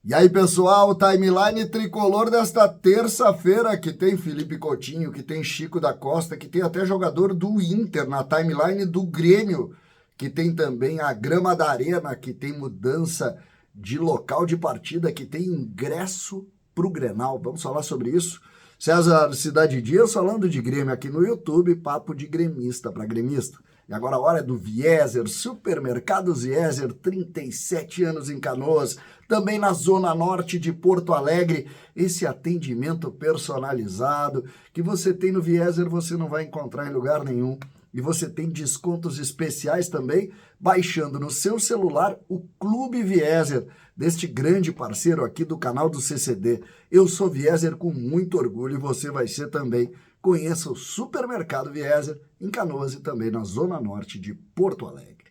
E aí, pessoal, timeline tricolor desta terça-feira, que tem Felipe Coutinho, que tem Chico da Costa, que tem até jogador do Inter na timeline do Grêmio, que tem também a grama da Arena, que tem mudança de local de partida, que tem ingresso para o Grenal. Vamos falar sobre isso. César Cidade Dias falando de Grêmio aqui no YouTube, papo de gremista para gremista. E agora a hora é do Vieser, Supermercados Vieser, 37 anos em Canoas, também na Zona Norte de Porto Alegre. Esse atendimento personalizado que você tem no Vieser, você não vai encontrar em lugar nenhum. E você tem descontos especiais também, baixando no seu celular o Clube Vieser, deste grande parceiro aqui do canal do CCD. Eu sou Vieser com muito orgulho e você vai ser também. Conheça o Supermercado Vieser em Canoas e também na Zona Norte de Porto Alegre.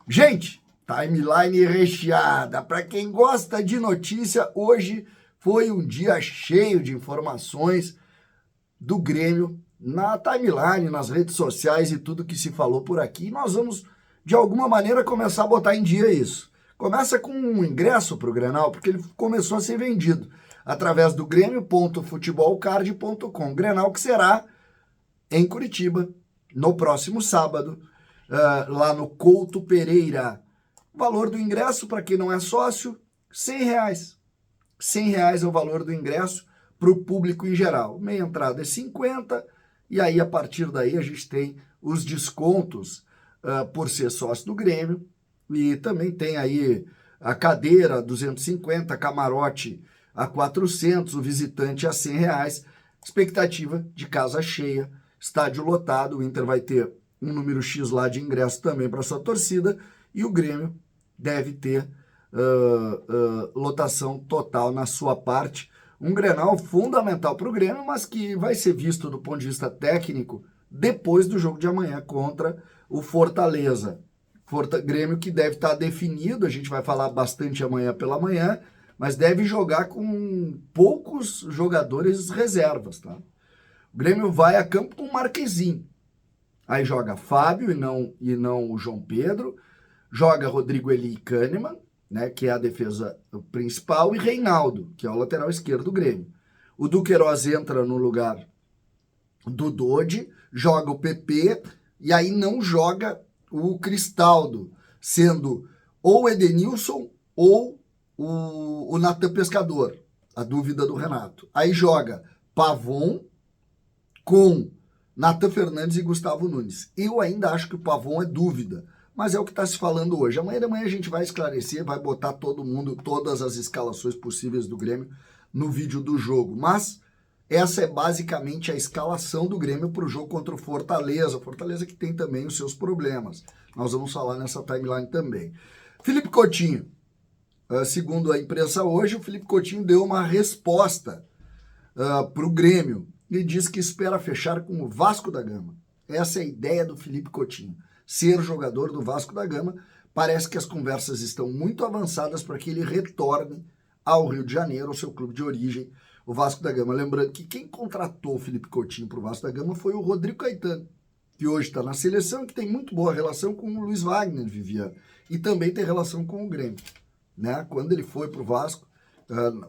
Gente, timeline recheada. Para quem gosta de notícia, hoje foi um dia cheio de informações do Grêmio na timeline, nas redes sociais e tudo que se falou por aqui. Nós vamos, de alguma maneira, começar a botar em dia isso. Começa com um ingresso para o Grenal, porque ele começou a ser vendido através do grêmio.futebolcard.com. Grenal que será em Curitiba, no próximo sábado, lá no Couto Pereira. O valor do ingresso, para quem não é sócio, R$100. R$100 é o valor do ingresso para o público em geral. Meia entrada é 50, e aí a partir daí a gente tem os descontos por ser sócio do Grêmio, e também tem aí a cadeira 250, camarote a 400, o visitante a R$100, expectativa de casa cheia, estádio lotado, o Inter vai ter um número X lá de ingresso também para sua torcida, e o Grêmio deve ter lotação total na sua parte. Um Grenal fundamental para o Grêmio, mas que vai ser visto do ponto de vista técnico depois do jogo de amanhã contra o Fortaleza. Grêmio que deve estar definido, a gente vai falar bastante amanhã pela manhã, mas deve jogar com poucos jogadores reservas, tá? O Grêmio vai a campo com o Marquezinho. Aí joga Fábio e não o João Pedro, joga Rodrigo Eli e Kahneman, né, que é a defesa principal, e Reinaldo, que é o lateral esquerdo do Grêmio. O Duqueiroz entra no lugar do Dodi, joga o PP, e aí não joga o Cristaldo, sendo ou o Edenilson ou o Natan Pescador, a dúvida do Renato. Aí joga Pavon com Natan Fernandes e Gustavo Nunes. Eu ainda acho que o Pavon é dúvida, mas é o que está se falando hoje. Amanhã de manhã a gente vai esclarecer, vai botar todo mundo, todas as escalações possíveis do Grêmio no vídeo do jogo. Mas essa é basicamente a escalação do Grêmio para o jogo contra o Fortaleza. Fortaleza que tem também os seus problemas. Nós vamos falar nessa timeline também. Felipe Coutinho. Segundo a imprensa hoje, o Felipe Coutinho deu uma resposta para o Grêmio e diz que espera fechar com o Vasco da Gama. Essa é a ideia do Felipe Coutinho, ser jogador do Vasco da Gama. Parece que as conversas estão muito avançadas para que ele retorne ao Rio de Janeiro, ao seu clube de origem, o Vasco da Gama. Lembrando que quem contratou o Felipe Coutinho para o Vasco da Gama foi o Rodrigo Caetano, que hoje está na seleção, que tem muito boa relação com o Luiz Wagner Viviano e também tem relação com o Grêmio. Né? Quando ele foi para o Vasco,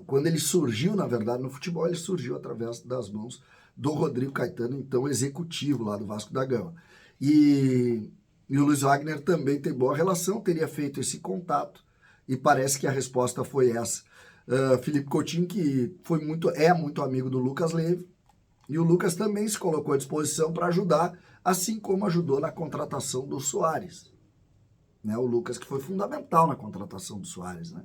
quando ele surgiu, na verdade, no futebol, ele surgiu através das mãos do Rodrigo Caetano, então executivo lá do Vasco da Gama. E o Luiz Wagner também tem boa relação, teria feito esse contato, e parece que a resposta foi essa. Felipe Coutinho, que é muito amigo do Lucas Leiva, e o Lucas também se colocou à disposição para ajudar, assim como ajudou na contratação do Soares. Né, o Lucas que foi fundamental na contratação do Soares, né?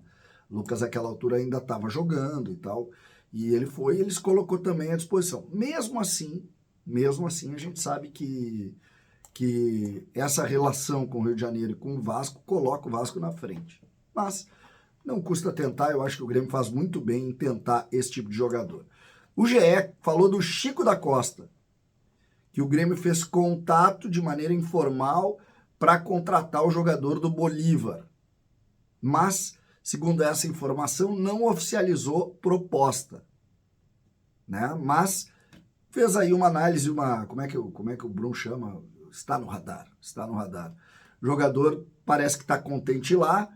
O Lucas naquela altura ainda estava jogando e tal, e ele se colocou também à disposição. Mesmo assim a gente sabe que essa relação com o Rio de Janeiro e com o Vasco coloca o Vasco na frente. Mas não custa tentar, eu acho que o Grêmio faz muito bem em tentar esse tipo de jogador. O GE falou do Chico da Costa, que o Grêmio fez contato de maneira informal para contratar o jogador do Bolívar. Mas, segundo essa informação, não oficializou proposta. Né? Mas fez aí uma análise, como é que o Bruno chama? Está no radar. O jogador parece que está contente lá,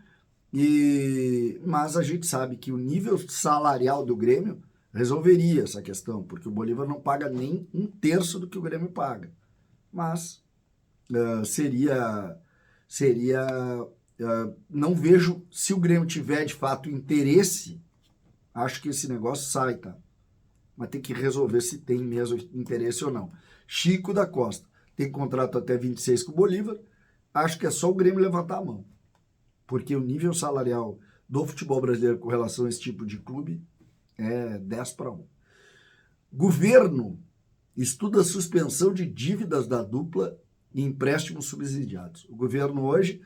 Mas a gente sabe que o nível salarial do Grêmio resolveria essa questão, porque o Bolívar não paga nem um terço do que o Grêmio paga. Mas seria não vejo, se o Grêmio tiver de fato interesse, acho que esse negócio sai, tá? Mas tem que resolver se tem mesmo interesse ou não. Chico da Costa tem contrato até 26 com o Bolívar, acho que é só o Grêmio levantar a mão, porque o nível salarial do futebol brasileiro com relação a esse tipo de clube é 10-1. Governo estuda a suspensão de dívidas da dupla e empréstimos subsidiados. O governo hoje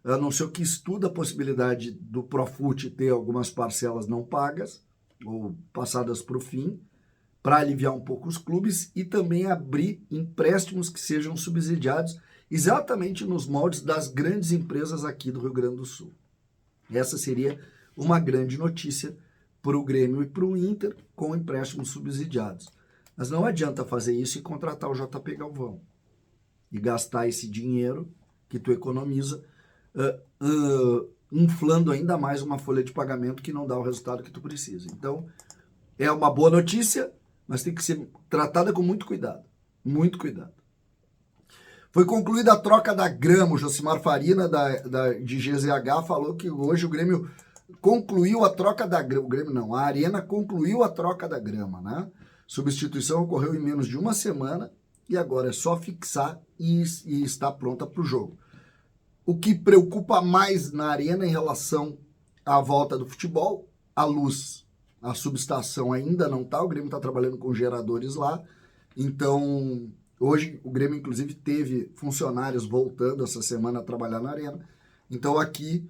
anunciou que estuda a possibilidade do Profut ter algumas parcelas não pagas ou passadas para o fim, para aliviar um pouco os clubes e também abrir empréstimos que sejam subsidiados exatamente nos moldes das grandes empresas aqui do Rio Grande do Sul. Essa seria uma grande notícia para o Grêmio e para o Inter com empréstimos subsidiados. Mas não adianta fazer isso e contratar o JP Galvão e gastar esse dinheiro que tu economiza inflando ainda mais uma folha de pagamento que não dá o resultado que tu precisa. Então, é uma boa notícia, mas tem que ser tratada com muito cuidado. Muito cuidado. Foi concluída a troca da grama. O Josimar Farina, de GZH, falou que hoje o Grêmio concluiu a troca da grama. O Grêmio não, a Arena concluiu a troca da grama, né? Substituição ocorreu em menos de uma semana e agora é só fixar e está pronta para o jogo. O que preocupa mais na Arena em relação à volta do futebol, a luz. A subestação ainda não está, o Grêmio está trabalhando com geradores lá, então hoje o Grêmio inclusive teve funcionários voltando essa semana a trabalhar na Arena, então aqui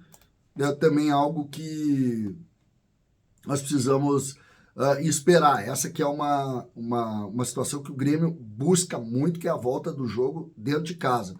é também algo que nós precisamos esperar. Essa que é uma situação que o Grêmio busca muito, que é a volta do jogo dentro de casa.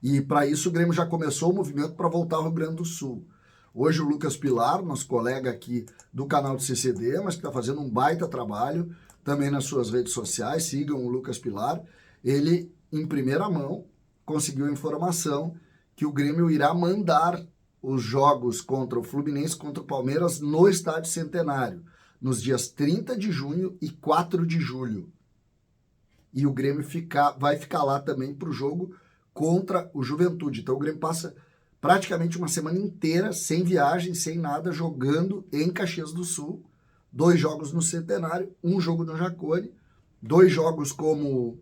E para isso o Grêmio já começou o movimento para voltar ao Rio Grande do Sul. Hoje o Lucas Pilar, nosso colega aqui do canal do CCD, mas que está fazendo um baita trabalho também nas suas redes sociais, sigam o Lucas Pilar. Ele, em primeira mão, conseguiu a informação que o Grêmio irá mandar os jogos contra o Fluminense, contra o Palmeiras no Estádio Centenário, nos dias 30 de junho e 4 de julho. E o Grêmio vai ficar lá também para o jogo contra o Juventude. Então o Grêmio passa praticamente uma semana inteira sem viagem, sem nada, jogando em Caxias do Sul. 2 jogos no Centenário, 1 jogo no Jacone, 2 jogos como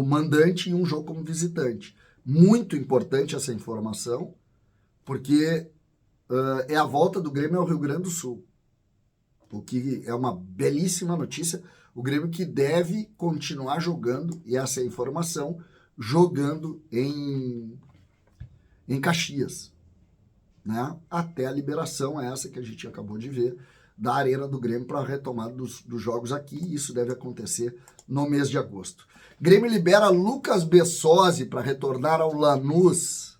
mandante e 1 jogo como visitante. Muito importante essa informação, porque é a volta do Grêmio ao Rio Grande do Sul, o que é uma belíssima notícia. O Grêmio que deve continuar jogando, e essa é a informação, jogando em Caxias, né? Até a liberação essa que a gente acabou de ver da Arena do Grêmio para a retomada dos jogos aqui. Isso deve acontecer no mês de agosto. Grêmio libera Lucas Bessosi para retornar ao Lanús.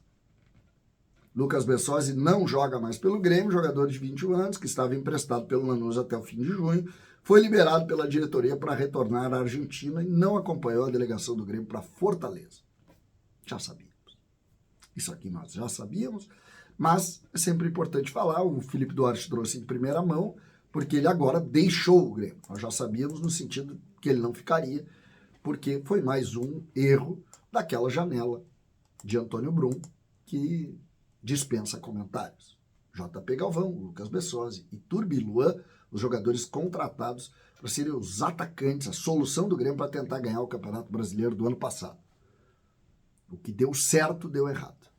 Lucas Bessosi não joga mais pelo Grêmio, jogador de 21 anos, que estava emprestado pelo Lanús até o fim de junho, foi liberado pela diretoria para retornar à Argentina e não acompanhou a delegação do Grêmio para Fortaleza. Já sabíamos. Isso aqui nós já sabíamos, mas é sempre importante falar. O Felipe Duarte trouxe em primeira mão, porque ele agora deixou o Grêmio. Nós já sabíamos no sentido que ele não ficaria, porque foi mais um erro daquela janela de Antônio Brum, que dispensa comentários. JP Galvão, Lucas Bessosi e Turbi Luan, os jogadores contratados para serem os atacantes, a solução do Grêmio para tentar ganhar o Campeonato Brasileiro do ano passado. O que deu certo, deu errado.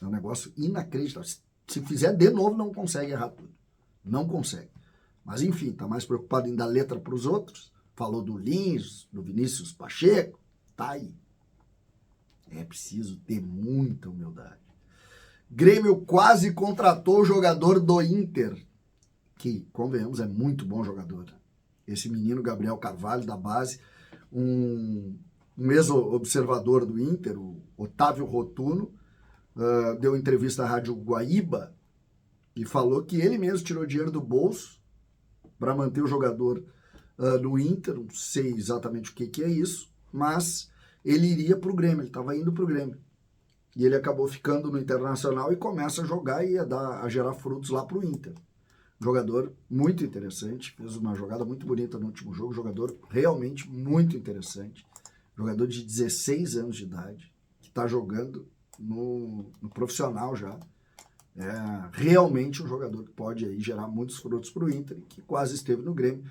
É um negócio inacreditável. Se fizer de novo, não consegue errar tudo. Não consegue. Mas enfim, está mais preocupado em dar letra para os outros. Falou do Lins, do Vinícius Pacheco. Tá aí. É preciso ter muita humildade. Grêmio quase contratou o jogador do Inter, que, convenhamos, é muito bom jogador. Esse menino Gabriel Carvalho, da base, um ex-observador do Inter, o Otávio Rotuno, deu entrevista à Rádio Guaíba e falou que ele mesmo tirou dinheiro do bolso para manter o jogador no Inter. Não sei exatamente o que é isso, mas ele iria para o Grêmio, ele estava indo para o Grêmio. E ele acabou ficando no Internacional e começa a jogar e a gerar frutos lá para o Inter. Jogador muito interessante, fez uma jogada muito bonita no último jogo, jogador realmente muito interessante. Jogador de 16 anos de idade, que está jogando no profissional já. É realmente um jogador que pode aí gerar muitos frutos para o Inter, que quase esteve no Grêmio.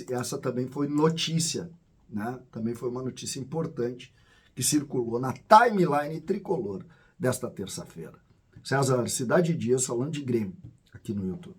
Essa também foi notícia, né? Também foi uma notícia importante que circulou na timeline tricolor desta terça-feira. César, Cidade Dias falando de Grêmio aqui no YouTube.